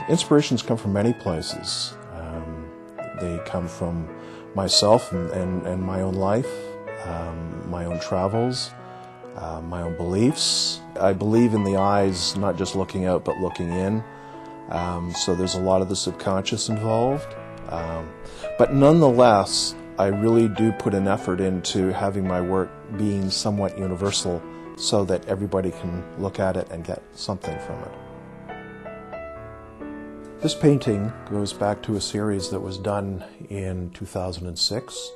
Inspirations come from many places. They come from myself and my own life, my own travels, my own beliefs. I believe in the eyes, not just looking out, but looking in. So there's a lot of the subconscious involved. But nonetheless, I really do put an effort into having my work being somewhat universal so that everybody can look at it and get something from it. This painting goes back to a series that was done in 2006.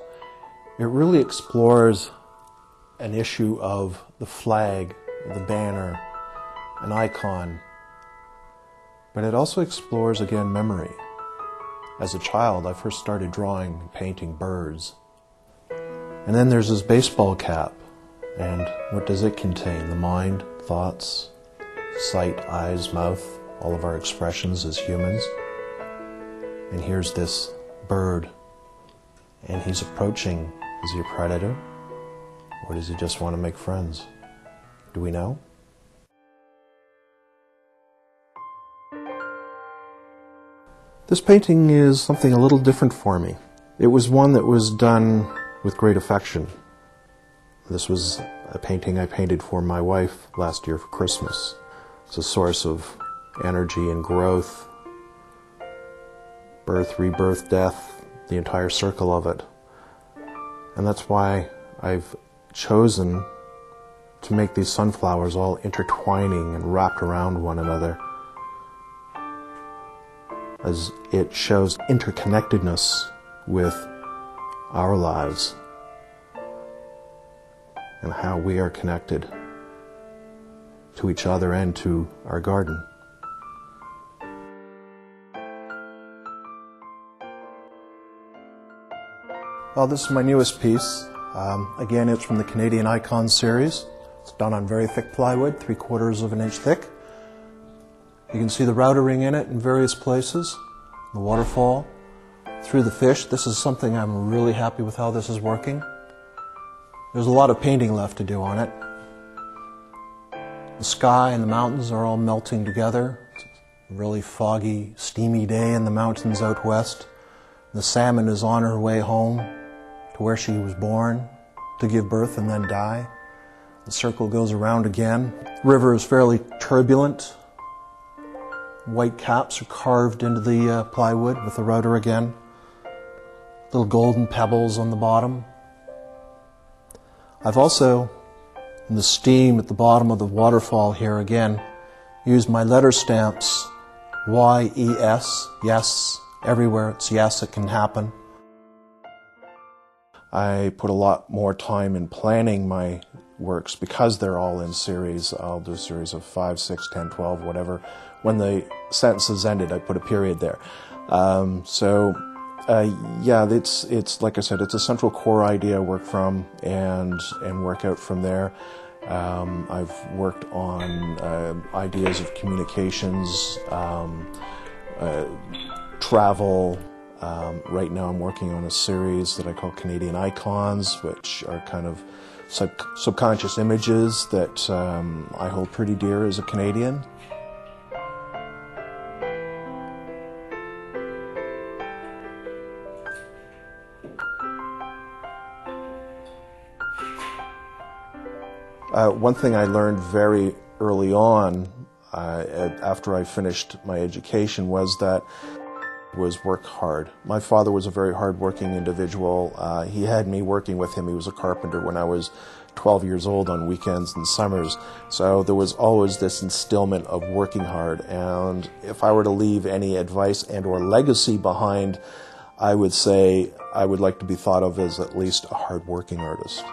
It really explores an issue of the flag, the banner, an icon, but it also explores, again, memory. As a child, I first started drawing and painting birds. And then there's this baseball cap, and what does it contain? The mind, thoughts, sight, eyes, mouth, all of our expressions as humans. And here's this bird, and he's approaching. Is he a predator? Or does he just want to make friends? Do we know? This painting is something a little different for me. It was one that was done with great affection. This was a painting I painted for my wife last year for Christmas. It's a source of energy and growth, birth, rebirth, death, the entire circle of it. And that's why I've chosen to make these sunflowers all intertwining and wrapped around one another, as it shows interconnectedness with our lives and how we are connected to each other and to our garden. Well, this is my newest piece. Again, it's from the Canadian Icons series. It's done on very thick plywood, 3/4 of an inch thick. You can see the router ring in it in various places, the waterfall, through the fish. This is something I'm really happy with how this is working. There's a lot of painting left to do on it. The sky and the mountains are all melting together. It's a really foggy, steamy day in the mountains out west. The salmon is on her way home to where she was born to give birth and then die. The circle goes around again. The river is fairly turbulent. White caps are carved into the plywood with the router again. Little golden pebbles on the bottom. I've also, in the steam at the bottom of the waterfall here again, used my letter stamps, Y-E-S, yes, everywhere it's yes, it can happen. I put a lot more time in planning my works because they're all in series. I'll do a series of 5, 6, 10, 12, whatever. When the sentence is ended, I put a period there. Yeah, it's like I said, it's a central core idea I work from and work out from there. I've worked on ideas of communications, travel. Right now I'm working on a series that I call Canadian Icons, which are kind of subconscious images that I hold pretty dear as a Canadian. One thing I learned very early on, after I finished my education, was work hard. My father was a very hard-working individual. He had me working with him. He was a carpenter when I was 12 years old on weekends and summers. So there was always this instillment of working hard. And if I were to leave any advice and or legacy behind, I would say I would like to be thought of as at least a hard-working artist.